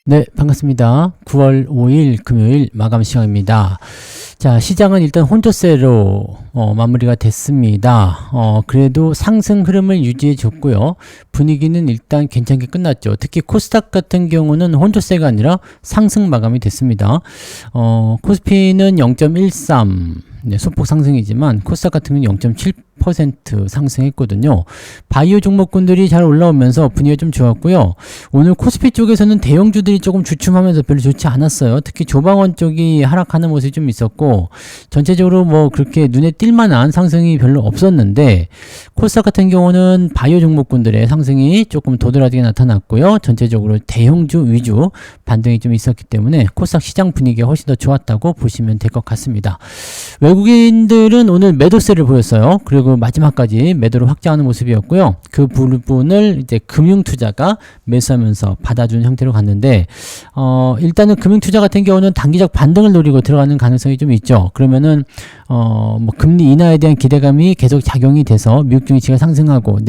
네, 반갑습니다. 9월 5일 금요일 마감 시간입니다. 자, 시장은 일단 혼조세로 마무리가 됐습니다. 그래도 상승 흐름을 유지해 줬고요. 분위기는 일단 괜찮게 끝났죠. 특히 코스닥 같은 경우는 혼조세가 아니라 상승 마감이 됐습니다. 코스피는 0.13, 네, 소폭 상승이지만 코스닥 같은 경우는 0.7% 상승했거든요. 바이오 종목군들이 잘 올라오면서 분위기가 좀 좋았고요. 오늘 코스피 쪽에서는 대형주들이 조금 주춤하면서 별로 좋지 않았어요. 특히 조방원 쪽이 하락하는 모습이 좀 있었고, 전체적으로 뭐 그렇게 눈에 띌만한 상승이 별로 없었는데, 코스닥 같은 경우는 바이오 종목군들의 상승이 조금 도드라지게 나타났고요. 전체적으로 대형주 위주 반등이 좀 있었기 때문에 코스닥 시장 분위기가 훨씬 더 좋았다고 보시면 될 것 같습니다. 외국인들은 오늘 매도세를 보였어요. 그리고 마지막까지 매도를 확장하는 모습이었고요. 그 부분을 이제 금융투자가 매수하면서 받아주는 형태로 갔는데, 일단은 금융투자 같은 경우는 단기적 반등을 노리고 들어가는 가능성이 좀 있죠. 그러면은 뭐 금리 인하에 대한 기대감이 계속 작용이 돼서 미국 증시가 상승하고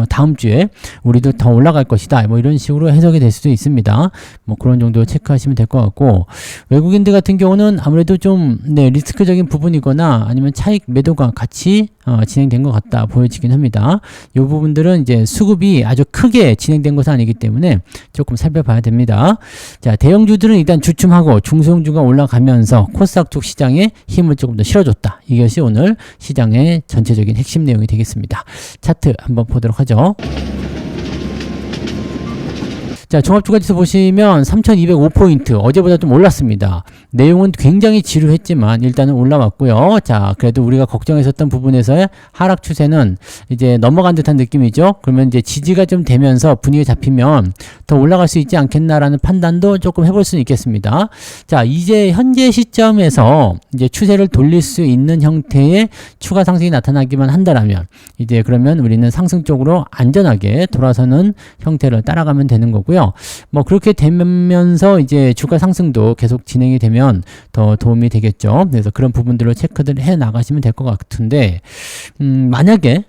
다음 주에 우리도 더 올라갈 것이다. 뭐 이런 식으로 해석이 될 수도 있습니다. 뭐 그런 정도 체크하시면 될 것 같고, 외국인들 같은 경우는 아무래도 좀 리스크적인 부분이거나 아니면 차익 매도가 같이 진행된 것 같다 보여지긴 합니다. 이 부분들은 이제 수급이 아주 크게 진행된 것은 아니기 때문에 조금 살펴봐야 됩니다. 자, 대형주들은 일단 주춤하고 중소형주가 올라가면서 코스닥 쪽 시장에 힘을 조금 더 실어줬다. 이것이 오늘 시장의 전체적인 핵심 내용이 되겠습니다. 차트 한번 보도록 하죠. 자, 종합주가지수 보시면 3205포인트, 어제보다 좀 올랐습니다. 내용은 굉장히 지루했지만 일단은 올라왔고요. 자, 그래도 우리가 걱정했었던 부분에서의 하락 추세는 이제 넘어간 듯한 느낌이죠. 그러면 이제 지지가 좀 되면서 분위기가 잡히면 더 올라갈 수 있지 않겠나라는 판단도 조금 해볼 수는 있겠습니다. 자, 이제 현재 시점에서 이제 추세를 돌릴 수 있는 형태의 추가 상승이 나타나기만 한다라면 이제 그러면 우리는 상승 쪽으로 안전하게 돌아서는 형태를 따라가면 되는 거고요. 뭐 그렇게 되면서 이제 주가 상승도 계속 진행이 되면 더 도움이 되겠죠. 그래서 그런 부분들을 체크를 해 나가시면 될 것 같은데, 만약에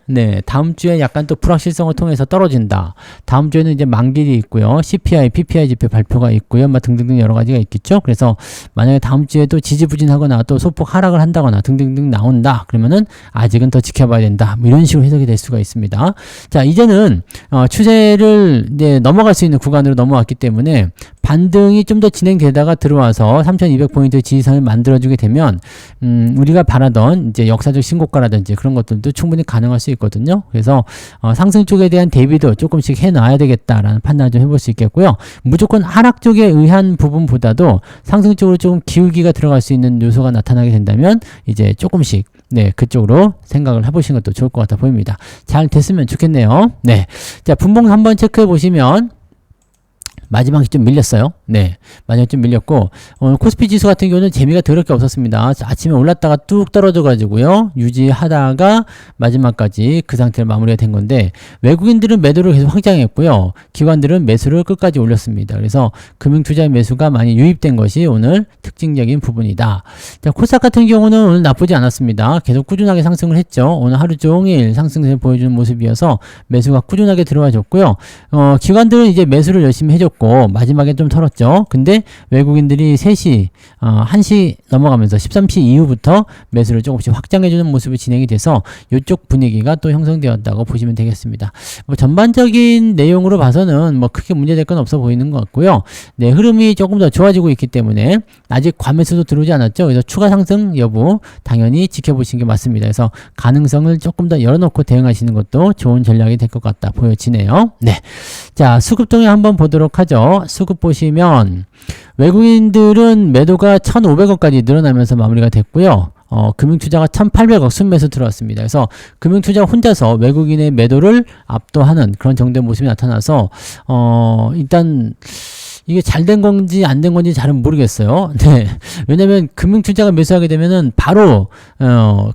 다음 주에 약간 또 불확실성을 통해서 떨어진다. 다음 주에는 이제 만기일이 있고요. CPI, PPI 지표 발표가 있고요. 뭐 등등등 여러 가지가 있겠죠. 그래서 만약에 다음 주에도 지지부진하거나 또 소폭 하락을 한다거나 등등등 나온다. 그러면은 아직은 더 지켜봐야 된다. 뭐 이런 식으로 해석이 될 수가 있습니다. 자, 이제는 추세를 이제 넘어갈 수 있는 구간으로 넘어왔기 때문에 반등이 좀 더 진행되다가 들어와서 3200포인트 지지선을 만들어주게 되면 우리가 바라던 이제 역사적 신고가라든지 그런 것들도 충분히 가능할 수 있거든요. 그래서 상승 쪽에 대한 대비도 조금씩 해놔야 되겠다라는 판단을 좀 해볼 수 있겠고요. 무조건 하락 쪽에 의한 부분보다도 상승 쪽으로 조금 기울기가 들어갈 수 있는 요소가 나타나게 된다면 이제 조금씩 그쪽으로 생각을 해보시는 것도 좋을 것 같아 보입니다. 잘 됐으면 좋겠네요. 자, 분봉 한번 체크해 보시면 마지막에 좀 밀렸어요. 마지막에 좀 밀렸고, 코스피 지수 같은 경우는 재미가 더럽게 없었습니다. 아침에 올랐다가 뚝 떨어져가지고요, 유지하다가 마지막까지 그 상태로 마무리가 된 건데, 외국인들은 매도를 계속 확장했고요, 기관들은 매수를 끝까지 올렸습니다. 그래서 금융투자의 매수가 많이 유입된 것이 오늘 특징적인 부분이다. 자, 코스닥 같은 경우는 오늘 나쁘지 않았습니다. 계속 꾸준하게 상승을 했죠. 오늘 하루 종일 상승세를 보여주는 모습이어서 매수가 꾸준하게 들어와 줬고요. 기관들은 이제 매수를 열심히 해줬고, 마지막에 좀 털었죠. 근데 외국인들이 3시, 1시 넘어가면서 13시 이후부터 매수를 조금씩 확장해주는 모습이 진행이 돼서 이쪽 분위기가 또 형성되었다고 보시면 되겠습니다. 뭐 전반적인 내용으로 봐서는 뭐 크게 문제될 건 없어 보이는 것 같고요. 흐름이 조금 더 좋아지고 있기 때문에 아직 과매수도 들어오지 않았죠. 그래서 추가 상승 여부 당연히 지켜보시는 게 맞습니다. 그래서 가능성을 조금 더 열어놓고 대응하시는 것도 좋은 전략이 될 것 같다 보여지네요. 자, 수급 동향 한번 보도록 하죠. 수급 보시면 외국인들은 매도가 1,500억까지 늘어나면서 마무리가 됐고요. 금융투자가 1,800억 순매수 들어왔습니다. 그래서 금융투자 혼자서 외국인의 매도를 압도하는 그런 정도의 모습이 나타나서 일단 이게 잘 된 건지 안 된 건지 잘은 모르겠어요. 왜냐면 금융투자가 매수하게 되면은 바로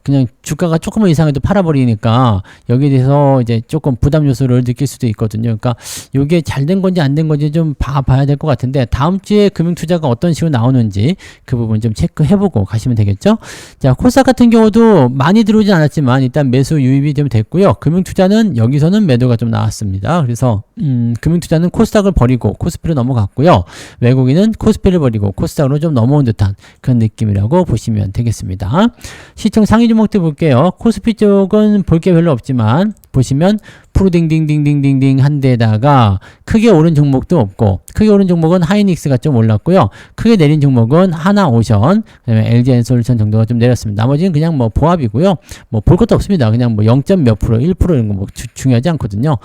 그냥 주가가 조금만 이상해도 팔아버리니까 여기에 대해서 이제 조금 부담 요소를 느낄 수도 있거든요. 그러니까 이게 잘 된 건지 안 된 건지 좀 봐야 될 것 같은데, 다음 주에 금융투자가 어떤 식으로 나오는지 그 부분 좀 체크해보고 가시면 되겠죠. 자, 코스닥 같은 경우도 많이 들어오진 않았지만 일단 매수 유입이 좀 됐고요. 금융투자는 여기서는 매도가 좀 나왔습니다. 그래서 금융투자는 코스닥을 버리고 코스피로 넘어갔고, 올랐고요. 외국인은 코스피를 버리고 코스닥으로 좀 넘어온 듯한 그런 느낌이라고 보시면 되겠습니다. 시총 상위 종목들 볼게요. 코스피 쪽은 볼 게 별로 없지만 보시면 프로딩딩딩딩딩딩 한 데다가 크게 오른 종목도 없고, 크게 오른 종목은 하이닉스가 좀 올랐고요. 크게 내린 종목은 하나오션, 그다음에 LG엔솔루션 정도가 좀 내렸습니다. 나머지는 그냥 뭐 보합이고요. 뭐 볼 것도 없습니다. 그냥 뭐 0. 몇 프로, 1% 이런 거 뭐 중요하지 않거든요.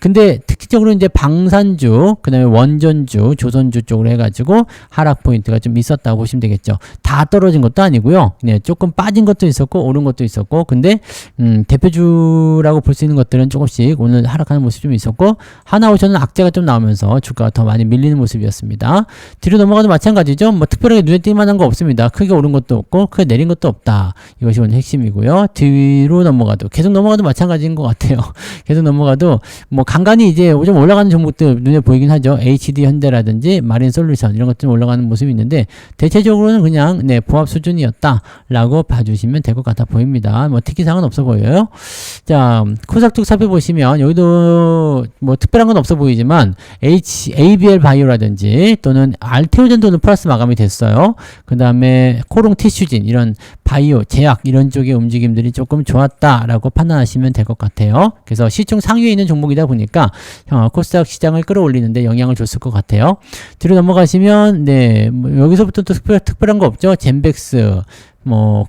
근데 특징적으로 이제 방산주, 그다음에 원전주, 조선주 쪽으로 해가지고 하락 포인트가 좀 있었다고 보시면 되겠죠. 다 떨어진 것도 아니고요. 네, 조금 빠진 것도 있었고 오른 것도 있었고, 근데 대표주라고 볼 수 있는 것들은 조금씩 오늘 하락하는 모습이 좀 있었고, 하나오션은 악재가 좀 나오면서 주가가 더 많이 밀리는 모습이었습니다. 뒤로 넘어가도 마찬가지죠. 뭐 특별하게 눈에 띌 만한 거 없습니다. 크게 오른 것도 없고 크게 내린 것도 없다. 이것이 오늘 핵심이고요. 뒤로 넘어가도 계속 넘어가도 마찬가지인 것 같아요. 계속 넘어가도 뭐 간간히 이제 좀 올라가는 종목들 눈에 보이긴 하죠. HD 현대라든지 마린솔루션 이런 것들 올라가는 모습이 있는데, 대체적으로는 그냥 네, 보합 수준이었다라고 봐주시면 될 것 같아 보입니다. 뭐 특이사항은 없어 보여요. 자, 코스닥 쪽 살펴보시면 여기도 뭐 특별한 건 없어 보이지만 ABL 바이오라든지 또는 알테오젠도는 플러스 마감이 됐어요. 그 다음에 코롱 티슈진 이런 바이오, 제약 이런 쪽의 움직임들이 조금 좋았다라고 판단하시면 될 것 같아요. 그래서 시총 상위에 있는 종목이다 보니까 코스닥 시장을 끌어올리는데 영향을 줬을 것 같아요. 뒤로 넘어가시면 네, 뭐 여기서부터 또 특별한 거 없죠. 젠백스 뭐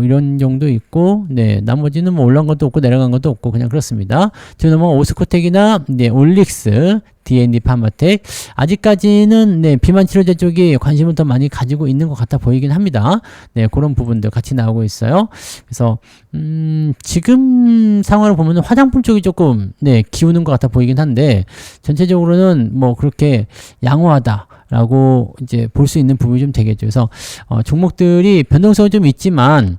이런 정도 있고, 네, 나머지는 뭐 올라간 것도 없고 내려간 것도 없고 그냥 그렇습니다. 뒤로 넘어가 오스코텍이나 네, 올릭스, D&D 파마텍 아직까지는 네, 비만 치료제 쪽이 관심을 더 많이 가지고 있는 것 같아 보이긴 합니다. 네, 그런 부분들 같이 나오고 있어요. 그래서 지금 상황을 보면 화장품 쪽이 조금 네, 기우는 것 같아 보이긴 한데, 전체적으로는 뭐 그렇게 양호하다 라고 이제 볼 수 있는 부분이 좀 되겠죠. 그래서 종목들이 변동성이 좀 있지만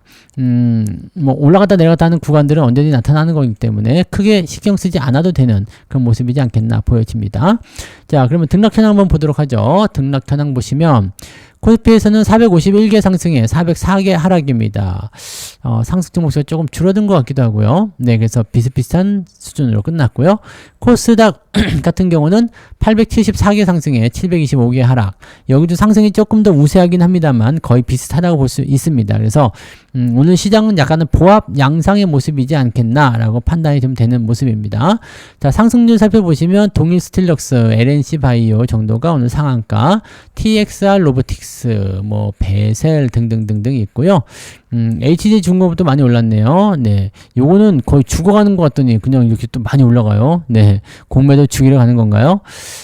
뭐 올라갔다 내려갔다 하는 구간들은 언제든지 나타나는 거기 때문에 크게 신경 쓰지 않아도 되는 그런 모습이지 않겠나 보여집니다. 자, 그러면 등락 현황 한번 보도록 하죠. 등락 현황 보시면 코스피에서는 451개 상승에 404개 하락입니다. 상승 종목 수가 조금 줄어든 것 같기도 하고요. 네, 그래서 비슷비슷한 수준으로 끝났고요. 코스닥 같은 경우는 874개 상승에 725개 하락. 여기도 상승이 조금 더 우세하긴 합니다만 거의 비슷하다고 볼 수 있습니다. 그래서 오늘 시장은 약간은 보합 양상의 모습이지 않겠나라고 판단이 좀 되는 모습입니다. 자, 상승률 살펴보시면 동일 스틸럭스, LNC 바이오 정도가 오늘 상한가, TXR 로보틱스, 뭐 베셀 등등등등 있고요. HJ 중공업도 많이 올랐네요. 네, 요거는 거의 죽어가는 것 같더니 그냥 이렇게 또 많이 올라가요. 네, 공매도 죽이러 가는 건가요?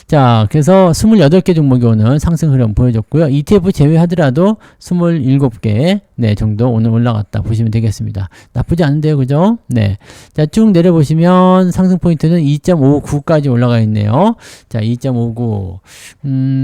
자, 그래서 28개 종목이 오늘 상승 흐름 보여줬고요. ETF 제외하더라도 27개 네, 정도 오늘 올라갔다 보시면 되겠습니다. 나쁘지 않은데요, 그죠? 네, 자, 쭉 내려보시면 상승 포인트는 2.59까지 올라가 있네요. 자, 2.59.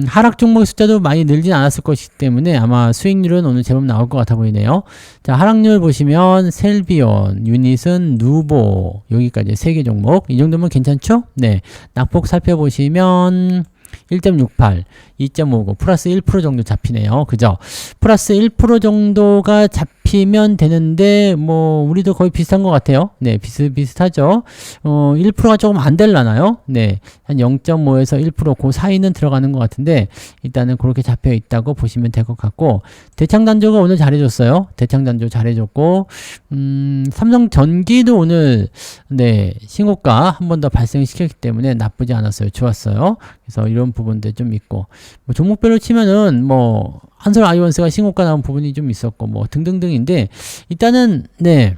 하락 종목의 숫자도 많이 늘진 않았을 것이기 때문에 아마 수익률은 오늘 제법 나올 것 같아 보이네요. 자, 하락률 보시면 셀비온, 유닛은, 누보 여기까지 3개 종목. 이 정도면 괜찮죠? 네, 낙폭 살펴보시면 1.68, 2.59, 플러스 1% 정도 잡히네요. 그죠? 플러스 1% 정도가 잡히면 되는데, 뭐, 우리도 거의 비슷한 것 같아요. 네, 비슷하죠? 1%가 조금 안 될라나요? 네, 한 0.5에서 1%, 그 사이는 들어가는 것 같은데, 일단은 그렇게 잡혀 있다고 보시면 될 것 같고, 대창단조가 오늘 잘해줬어요. 대창단조 잘해줬고, 삼성전기도 오늘, 네, 신고가 한 번 더 발생시켰기 때문에 나쁘지 않았어요. 좋았어요. 그래서 이런 부분들 좀 있고, 뭐 종목별로 치면은 뭐 한솔 아이온스가 신고가 나온 부분이 좀 있었고 뭐 등등등인데, 일단은 네,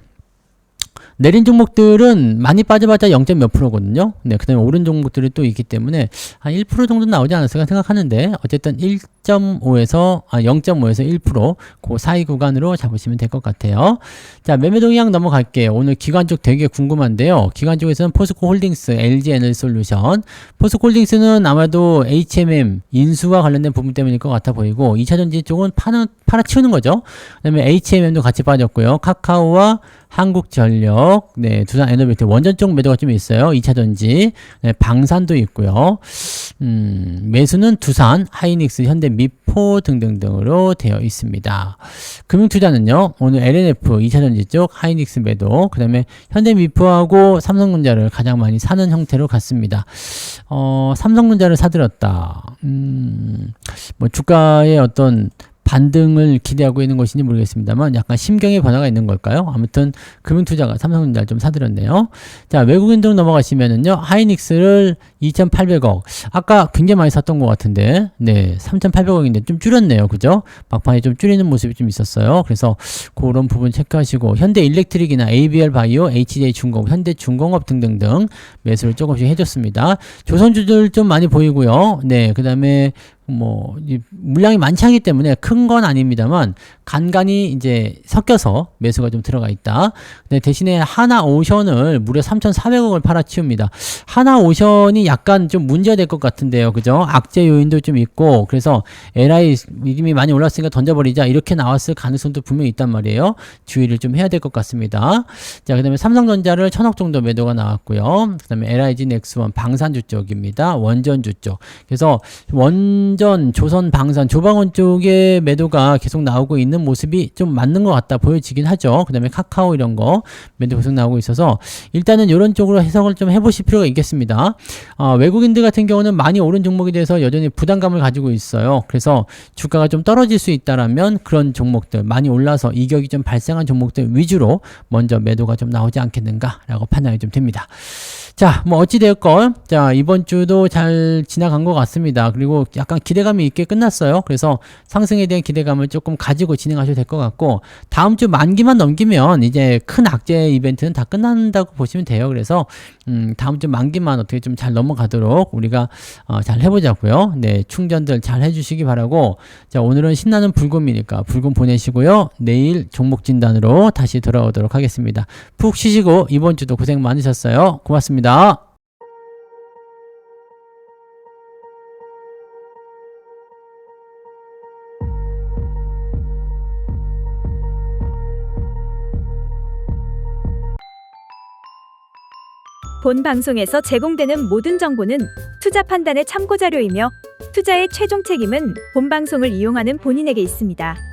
내린 종목들은 많이 빠져봤자 0. 몇 프로거든요. 네, 그 다음에 오른 종목들이 또 있기 때문에 한 1% 정도 나오지 않았을까 생각하는데, 어쨌든 0.5에서 1%, 그 사이 구간으로 잡으시면 될 것 같아요. 자, 매매 동향 넘어갈게요. 오늘 기관 쪽 되게 궁금한데요. 기관 쪽에서는 포스코 홀딩스, LG에너지솔루션. 포스코 홀딩스는 아마도 HMM 인수와 관련된 부분 때문일 것 같아 보이고, 2차전지 쪽은 팔아치우는 거죠. 그 다음에 HMM도 같이 빠졌고요. 카카오와 한국전력, 네, 두산에너비티 원전 쪽 매도가 좀 있어요. 2차전지, 네, 방산도 있고요. 매수는 두산, 하이닉스, 현대, 미포, 코어 등등등으로 되어 있습니다. 금융투자는요, 오늘 LNF 2차전지 쪽 하이닉스 매도, 그 다음에 현대미포하고 삼성전자를 가장 많이 사는 형태로 갔습니다. 삼성전자를 사들였다. 뭐 주가의 어떤 반등을 기대하고 있는 것인지 모르겠습니다만 약간 심경의 변화가 있는 걸까요? 아무튼 금융투자가 삼성전자를 좀 사들였네요. 자, 외국인들 넘어가시면은요, 하이닉스를 2,800억. 아까 굉장히 많이 샀던 것 같은데, 네, 3,800억인데 좀 줄였네요. 그죠? 막판에 좀 줄이는 모습이 좀 있었어요. 그래서 그런 부분 체크하시고, 현대일렉트릭이나 ABL 바이오, HJ중공업, 현대중공업 등등등 매수를 조금씩 해줬습니다. 조선주들 좀 많이 보이고요. 네, 그 다음에 물량이 많지 않기 때문에 큰 건 아닙니다만 간간히 이제 섞여서 매수가 좀 들어가 있다. 근데 대신에 하나오션을 무려 3,400억을 팔아치웁니다. 하나오션이 약간 좀 문제가 될 것 같은데요. 그죠? 악재 요인도 좀 있고, 그래서 LI 이름이 많이 올랐으니까 던져버리자 이렇게 나왔을 가능성도 분명히 있단 말이에요. 주의를 좀 해야 될 것 같습니다. 자, 그 다음에 삼성전자를 1,000억 정도 매도가 나왔고요. 그 다음에 LIG 넥스원 방산주 쪽입니다. 원전주 쪽. 그래서 원전, 조선, 방산, 조방원 쪽에 매도가 계속 나오고 있는 모습이 좀 맞는 것 같다 보여지긴 하죠. 그 다음에 카카오 이런 거 매도 계속 나오고 있어서 일단은 이런 쪽으로 해석을 좀 해보실 필요가 있겠습니다. 외국인들 같은 경우는 많이 오른 종목에 대해서 여전히 부담감을 가지고 있어요. 그래서 주가가 좀 떨어질 수 있다라면 그런 종목들, 많이 올라서 이격이 좀 발생한 종목들 위주로 먼저 매도가 좀 나오지 않겠는가라고 판단이 좀 됩니다. 자, 뭐 어찌되었건, 자, 이번 주도 잘 지나간 것 같습니다. 그리고 약간 기대감이 있게 끝났어요. 그래서 상승에 대한 기대감을 조금 가지고 진행하셔도 될 것 같고, 다음 주 만기만 넘기면 이제 큰 악재 이벤트는 다 끝난다고 보시면 돼요. 그래서 다음 주 만기만 어떻게 좀 잘 넘어가도록 우리가 잘 해보자고요. 네, 충전들 잘 해주시기 바라고, 자, 오늘은 신나는 불금이니까 불금 보내시고요. 내일 종목 진단으로 다시 돌아오도록 하겠습니다. 푹 쉬시고 이번 주도 고생 많으셨어요. 고맙습니다. 본 방송에서 제공되는 모든 정보는 투자 판단의 참고 자료이며 투자의 최종 책임은 본 방송을 이용하는 본인에게 있습니다.